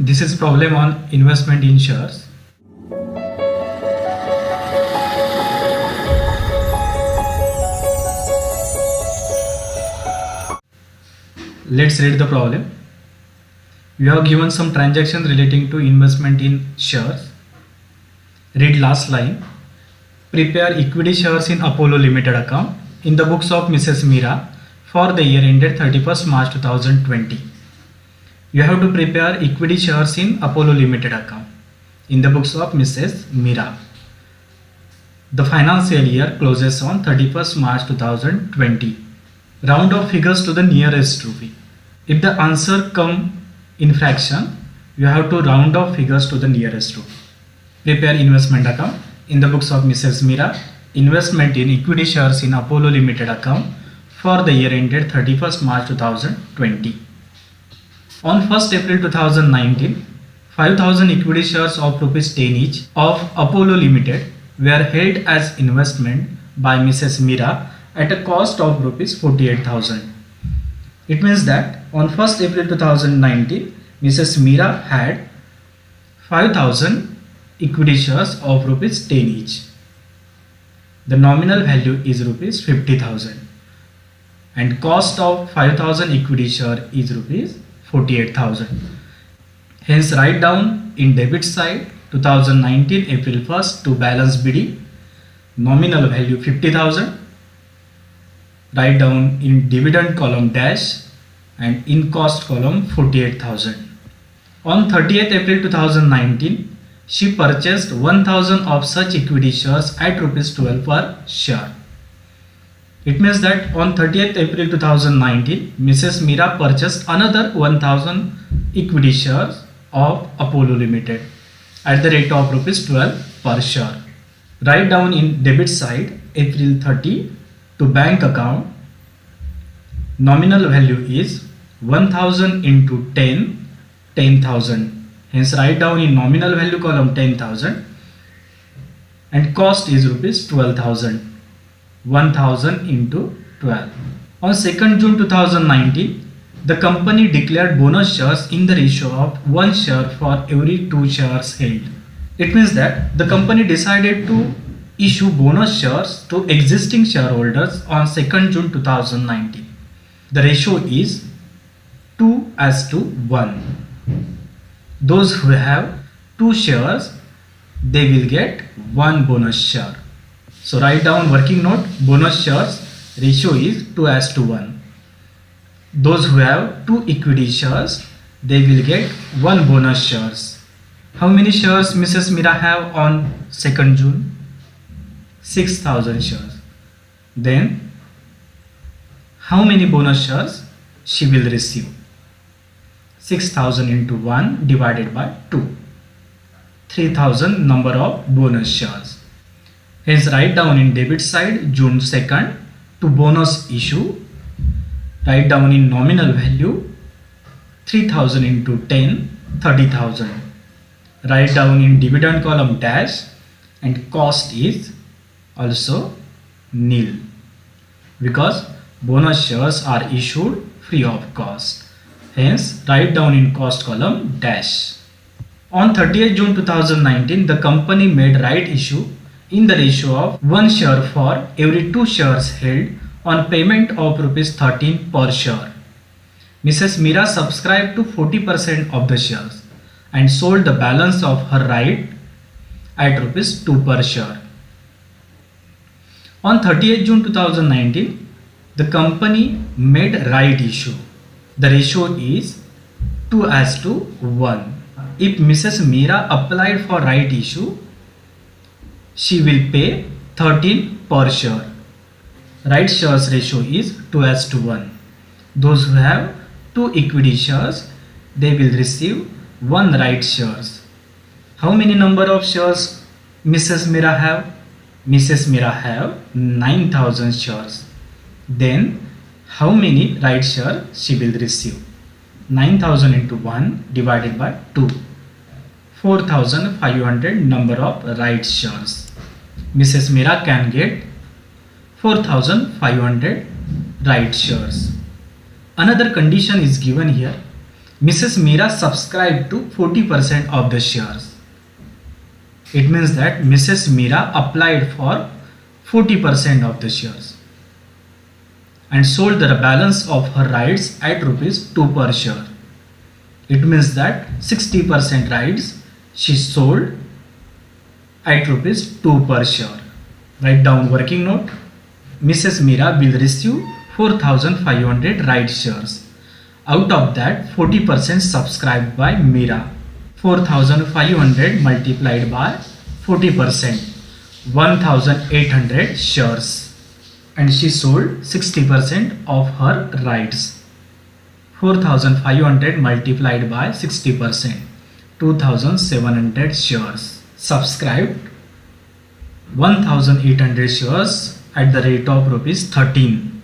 This is problem on investment in shares. Let's read the problem. You have given some transactions relating to investment in shares. Read last line. Prepare equity shares in Apollo Limited account in the books of Mrs. Mira for the year ended 31st March 2020. You have to prepare equity shares in Apollo Limited account in the books of Mrs. Mira. The financial year closes on 31st March 2020. Round off figures to the nearest rupee. If the answer come in fraction, you have to round off figures to the nearest rupee. Prepare investment account in the books of Mrs. Mira. Investment in equity shares in Apollo Limited account for the year ended 31st March 2020. On 1st April 2019, 5,000 equity shares of Rs 10 each of Apollo Limited were held as investment by Mrs. Mira at a cost of Rs 48,000. It means that on 1st April 2019, Mrs. Mira had 5,000 equity shares of Rs 10 each. The nominal value is Rs 50,000 and cost of 5,000 equity share is Rs 48,000. Hence write down in debit side 2019 April 1st to balance BD nominal value 50,000. Write down in dividend column dash and in cost column 48,000. On 30th April 2019, she purchased 1,000 of such equity shares at Rs 12 per share. It means that on 30th April 2019, Mrs. Mira purchased another 1,000 equity shares of Apollo Limited at the rate of Rs 12 per share. Write down in debit side April 30 to bank account. Nominal value is 1,000 into 10, 10,000. Hence write down in nominal value column 10,000 and cost is Rs 12,000. 1,000 into 12. On 2nd June 2019, the company declared bonus shares in the ratio of 1 share for every 2 shares held. It means that the company decided to issue bonus shares to existing shareholders on 2nd June 2019. The ratio is 2:1. Those who have 2 shares, they will get 1 bonus share. So write down working note, bonus shares ratio is 2:1. Those who have 2 equity shares, they will get 1 bonus shares. How many shares Mrs. Mira have on 2nd June? 6,000 shares. Then how many bonus shares she will receive? 6,000 into 1 divided by 2. 3,000 number of bonus shares. Hence write down in debit side June 2nd to bonus issue. Write down in nominal value 3,000 into 10, 30,000. Write down in dividend column dash and cost is also nil because bonus shares are issued free of cost. Hence write down in cost column dash. On 30th June 2019, the company made right issue in the ratio of 1 share for every 2 shares held on payment of Rs 13 per share. Mrs. Mira subscribed to 40% of the shares and sold the balance of her right at Rs 2 per share. On 30th June 2019, the company made right issue. The ratio is 2:1. If Mrs. Mira applied for right issue, she will pay 13 per share. Right shares ratio is 2:1. Those who have 2 equity shares, they will receive 1 right shares. How many number of shares Mrs. Mira have? Mrs. Mira have 9,000 shares. Then how many right shares she will receive? 9,000 into 1 divided by 2. 4,500 number of right shares. Mrs. Mira can get 4,500 right shares. Another condition is given here. Mrs. Meera subscribed to 40% of the shares. It means that Mrs. Meera applied for 40% of the shares and sold the balance of her rights at rupees 2 per share. It means that 60% rights she sold at rupees 2 per share. Write down working note. Mrs. Meera will receive 4,500 right shares. Out of that, 40% subscribed by Meera. 4,500 multiplied by 40%, 1,800 shares. And she sold 60% of her rights. 4,500 multiplied by 60%, 2,700 shares. Subscribed 1,800 shares at the rate of rupees 13.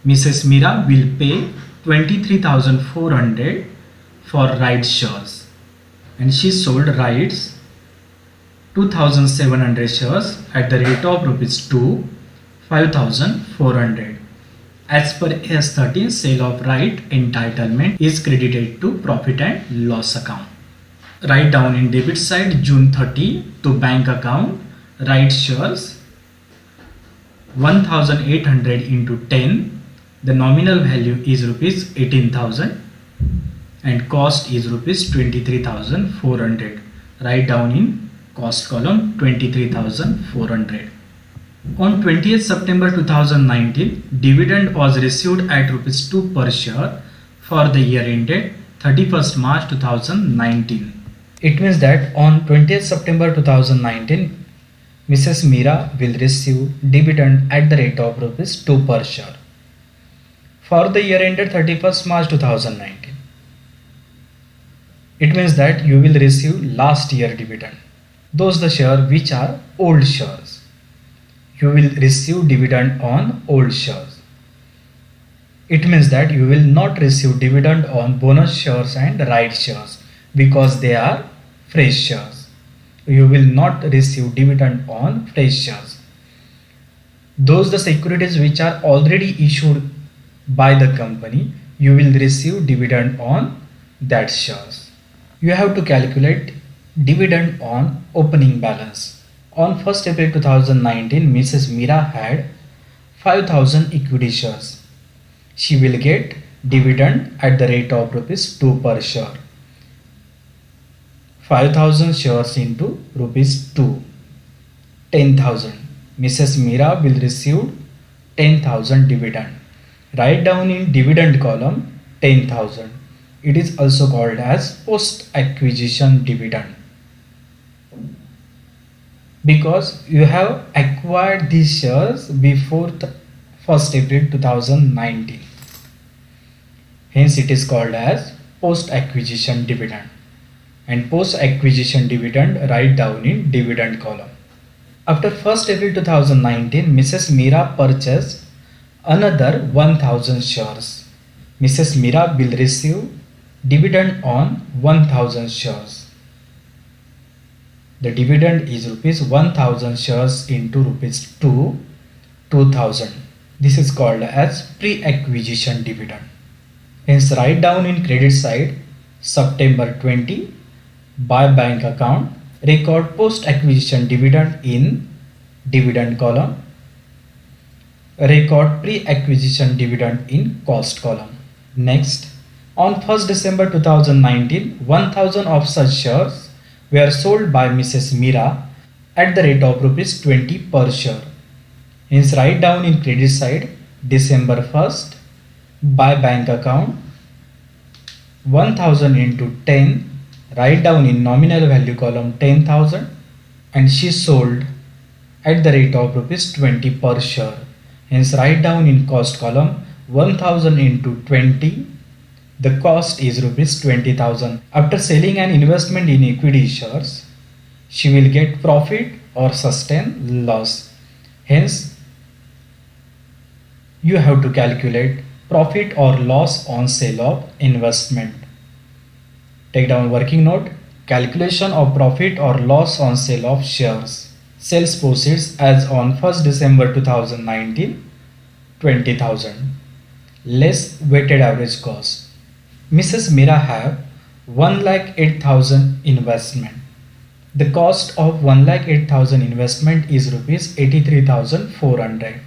Mrs. Meera will pay 23,400 for rights shares, and she sold rights 2,700 shares at the rate of rupees 2, 5,400. As per AS13, sale of right entitlement is credited to profit and loss account. Write down in debit side June 30 to bank account right shares 1,800 into 10. The nominal value is rupees 18,000 and cost is rupees 23,400. Write down in cost column 23,400. On 20th September 2019, dividend was received at rupees 2 per share for the year ended 31st March 2019. It means that on 20th September 2019, Mrs. Meera will receive dividend at the rate of rupees 2 per share for the year ended 31st March 2019. It means that you will receive last year dividend. Those the share which are old shares. You will receive dividend on old shares. It means that you will not receive dividend on bonus shares and right shares because they are fresh shares. You will not receive dividend on fresh shares. Those the securities which are already issued by the company, you will receive dividend on that shares. You have to calculate dividend on opening balance. On 1st April 2019, Mrs. Meera had 5,000 equity shares. She will get dividend at the rate of rupees 2 per share. 5,000 shares into rupees 2, 10,000. Mrs. Meera will receive 10,000 dividend. Write down in dividend column 10,000. It is also called as post acquisition dividend because you have acquired these shares before 1st April 2019. Hence it is called as post acquisition dividend. And post acquisition dividend write down in dividend column. After 1st April 2019, Mrs. Meera purchased another 1,000 shares. Mrs. Meera will receive dividend on 1,000 shares. The dividend is rupees 1,000 shares into rupees 2, 2,000. This is called as pre-acquisition dividend. Hence write down in credit side September 20 by bank account, record post acquisition dividend in dividend column, record pre-acquisition dividend in cost column. Next, on 1st December 2019, 1,000 of such shares were sold by Mrs. Meera at the rate of rupees 20 per share. Hence write down in credit side December 1st by bank account 1,000 into 10, write down in nominal value column 10,000, and she sold at the rate of rupees 20 per share. Hence write down in cost column 1,000 into 20, the cost is rupees 20,000. After selling an investment in equity shares, she will get profit or sustain loss. Hence you have to calculate profit or loss on sale of investment. Take down working note. Calculation of profit or loss on sale of shares. Sales proceeds as on 1st December 2019, 20,000 less weighted average cost. Mrs. Mira have 1,08,000 investment. The cost of 1,08,000 investment is rupees 83,400.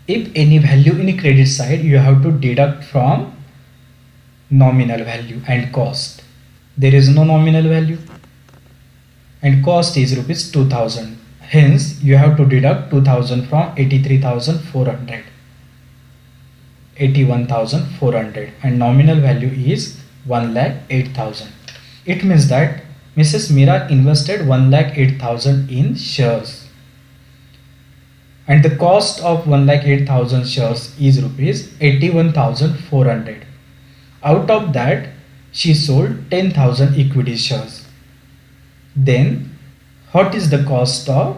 If any value in credit side, you have to deduct from nominal value and cost. There is no nominal value and cost is rupees 2,000. Hence, you have to deduct 2,000 from 83,400. 81,400 and nominal value is 1,08,000. It means that Mrs. Mira invested 1,08,000 in shares and the cost of 1,08,000 shares is rupees 81,400. Out of that, she sold 10,000 equity shares. Then, what is the cost of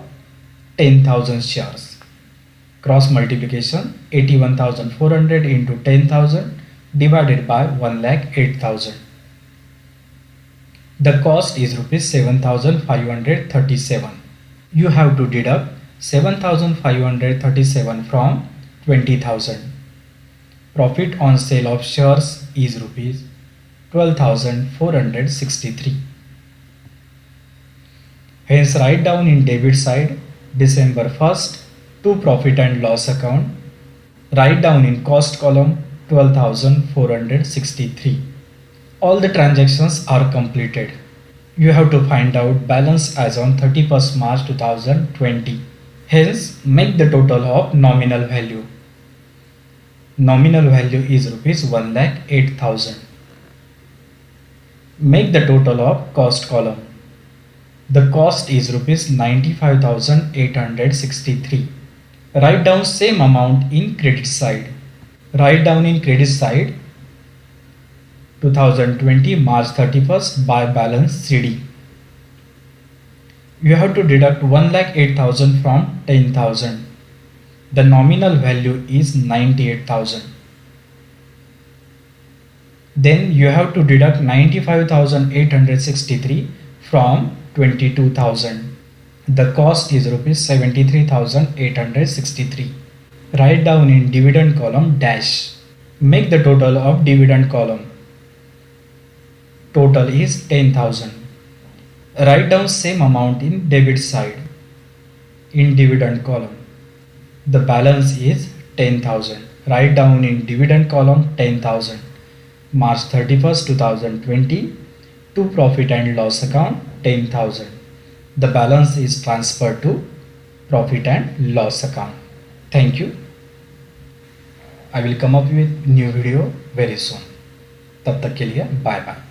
10,000 shares? Cross multiplication, 81,400 into 10,000 divided by 1,08,000. The cost is rupees 7,537. You have to deduct 7,537 from 20,000. Profit on sale of shares is rupees 12,463. Hence, write down in debit side December 1st to profit and loss account. Write down in cost column 12,463. All the transactions are completed. You have to find out balance as on 31st March 2020. Hence, make the total of nominal value. Nominal value is rupees 1,08,000. Make the total of cost column. The cost is rupees 95,863. Write down same amount in credit side. Write down in credit side 2020 March 31st by balance CD. You have to deduct 1,08,000 from 10,000. The nominal value is 98,000. Then you have to deduct 95,863 from 22,000. The cost is rupees 73,863. Write down in dividend column dash. Make the total of dividend column. Total is 10,000. Write down same amount in debit side in dividend column. The balance is 10,000. Write down in dividend column 10,000. March 31st 2020 to profit and loss account 10,000. The balance is transferred to profit and loss account. Thank you. I will come up with new video very soon. तब तक के लिए bye bye.